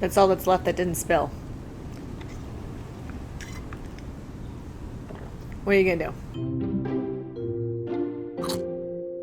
That's all that's left that didn't spill. What are you gonna do?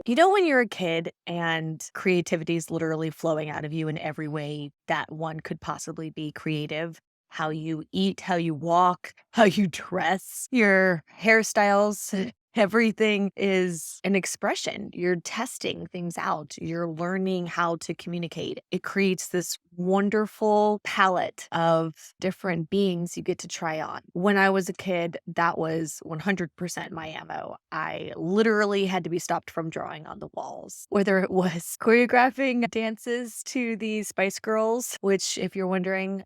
You know, when you're a kid and creativity is literally flowing out of you in every way that one could possibly be creative? How you eat, how you walk, how you dress, your hairstyles, everything is an expression. You're testing things out. You're learning how to communicate. It creates this wonderful palette of different beings you get to try on. When I was a kid, that was 100% my MO. I literally had to be stopped from drawing on the walls, whether it was choreographing dances to the Spice Girls, which, if you're wondering,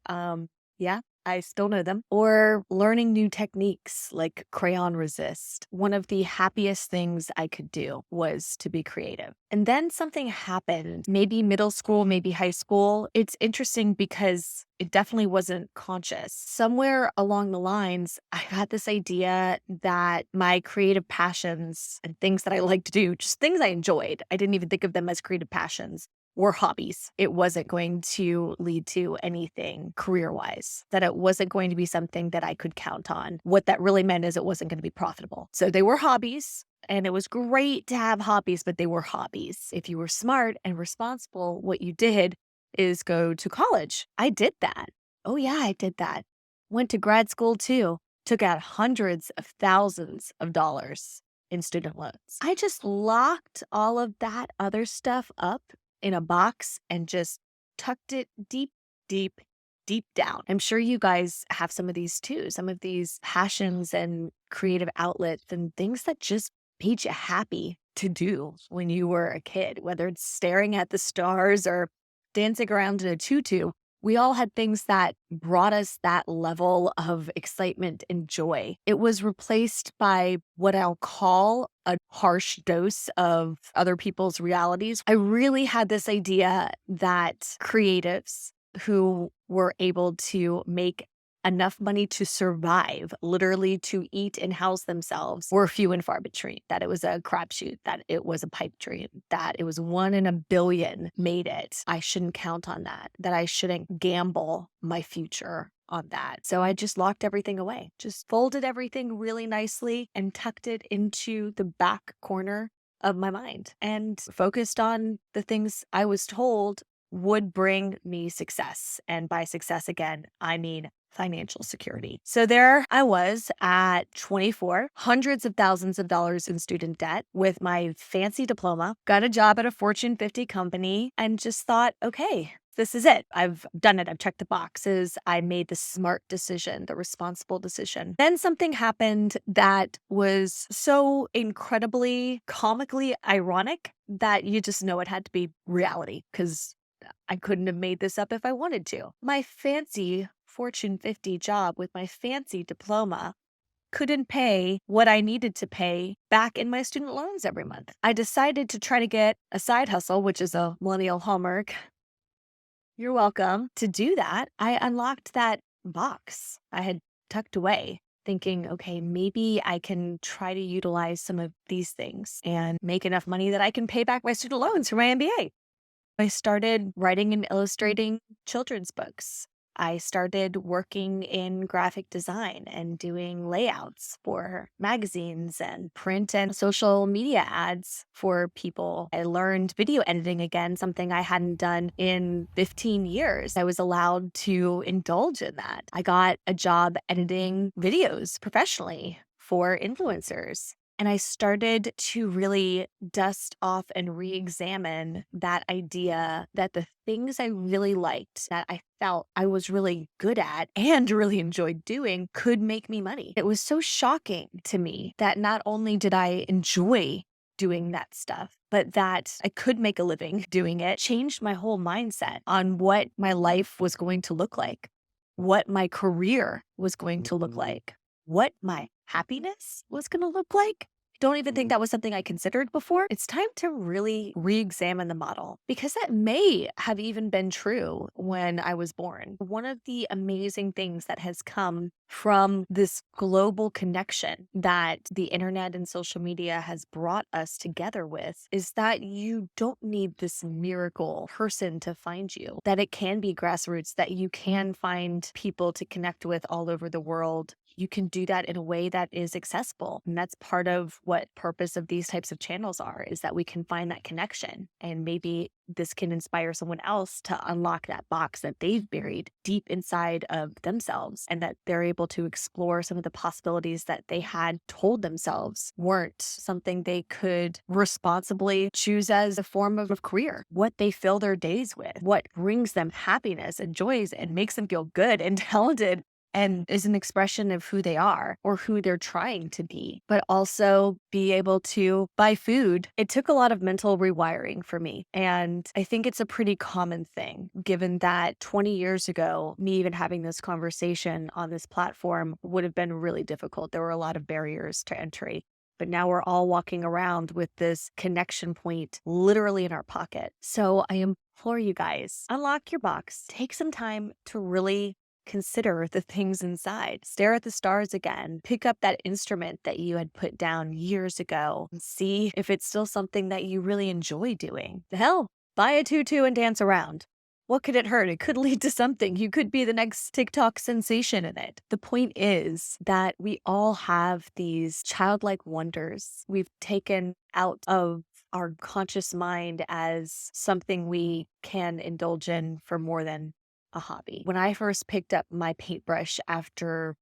yeah, I still know them, or learning new techniques like crayon resist. One of the happiest things I could do was to be creative. And then something happened, maybe middle school, maybe high school. It's interesting because it definitely wasn't conscious. Somewhere along the lines, I had this idea that my creative passions and things that I like to do, just things I enjoyed, I didn't even think of them as creative passions, were hobbies. It wasn't going to lead to anything career-wise, that it wasn't going to be something that I could count on. What that really meant is it wasn't going to be profitable. So they were hobbies. And it was great to have hobbies, but they were hobbies. If you were smart and responsible, what you did is go to college. I did that. Oh, yeah, I did that. Went to grad school too. Took out hundreds of thousands of dollars in student loans. I just locked all of that other stuff up in a box and just tucked it deep, deep, deep down. I'm sure you guys have some of these too, some of these passions and creative outlets and things that just made you happy to do when you were a kid, whether it's staring at the stars or dancing around in a tutu. We all had things that brought us that level of excitement and joy. It was replaced by what I'll call a harsh dose of other people's realities. I really had this idea that creatives who were able to make enough money to survive, literally to eat and house themselves, were few and far between, that it was a crapshoot, that it was a pipe dream, that it was 1 in a billion made it. I shouldn't count on that I shouldn't gamble my future on that. So I just locked everything away, just folded everything really nicely and tucked it into the back corner of my mind and focused on the things I was told would bring me success. And by success, again, I mean financial security. So there I was at 24, hundreds of thousands of dollars in student debt with my fancy diploma, got a job at a Fortune 50 company, and just thought, okay, this is it. I've done it. I've checked the boxes. I made the smart decision, the responsible decision. Then something happened that was so incredibly comically ironic that you just know it had to be reality, because I couldn't have made this up if I wanted to. My fancy Fortune 50 job with my fancy diploma couldn't pay what I needed to pay back in my student loans every month. I decided to try to get a side hustle, which is a millennial hallmark. You're welcome. To do that, I unlocked that box I had tucked away, thinking, okay, maybe I can try to utilize some of these things and make enough money that I can pay back my student loans for my MBA. I started writing and illustrating children's books. I started working in graphic design and doing layouts for magazines and print and social media ads for people. I learned video editing again, something I hadn't done in 15 years. I was allowed to indulge in that. I got a job editing videos professionally for influencers. And I started to really dust off and re-examine that idea that the things I really liked, that I felt I was really good at and really enjoyed doing, could make me money. It was so shocking to me that not only did I enjoy doing that stuff, but that I could make a living doing it, changed my whole mindset on what my life was going to look like, what my career was going to look like, what my happiness was going to look like. don't even think that was something I considered before. It's time to really re-examine the model because that may have even been true when I was born. One of the amazing things that has come from this global connection that the internet and social media has brought us together with is that you don't need this miracle person to find you, that it can be grassroots, that you can find people to connect with all over the world. You can do that in a way that is accessible. And that's part of what purpose of these types of channels are, is that we can find that connection. And maybe this can inspire someone else to unlock that box that they've buried deep inside of themselves, and that they're able to explore some of the possibilities that they had told themselves weren't something they could responsibly choose as a form of career, what they fill their days with, what brings them happiness and joys and makes them feel good and talented and is an expression of who they are or who they're trying to be, but also be able to buy food. It took a lot of mental rewiring for me. And I think it's a pretty common thing, given that 20 years ago, me even having this conversation on this platform would have been really difficult. There were a lot of barriers to entry. But now we're all walking around with this connection point literally in our pocket. So I implore you guys, unlock your box, take some time to really consider the things inside. Stare at the stars again. Pick up that instrument that you had put down years ago and see if it's still something that you really enjoy doing. The hell, buy a tutu and dance around. What could it hurt? It could lead to something. You could be the next TikTok sensation in it. The point is that we all have these childlike wonders we've taken out of our conscious mind as something we can indulge in for more than a hobby. When I first picked up my paintbrush after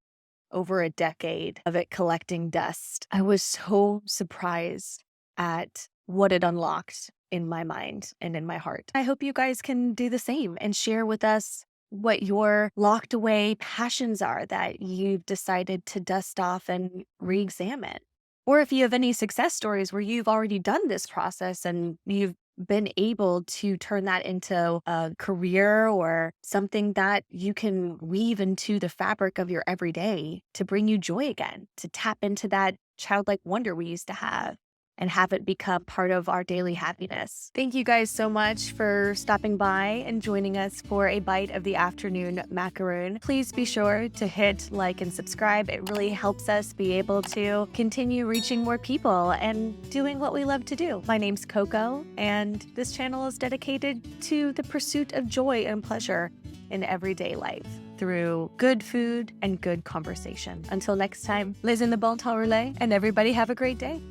over a decade of it collecting dust, I was so surprised at what it unlocked in my mind and in my heart. I hope you guys can do the same and share with us what your locked away passions are that you've decided to dust off and re-examine. Or if you have any success stories where you've already done this process and you've been able to turn that into a career or something that you can weave into the fabric of your everyday to bring you joy again, to tap into that childlike wonder we used to have and have it become part of our daily happiness. Thank you guys so much for stopping by and joining us for a bite of the afternoon macaroon. Please be sure to hit like and subscribe. It really helps us be able to continue reaching more people and doing what we love to do. My name's Coco, and this channel is dedicated to the pursuit of joy and pleasure in everyday life through good food and good conversation. Until next time, les in the bon temps relais, and everybody have a great day.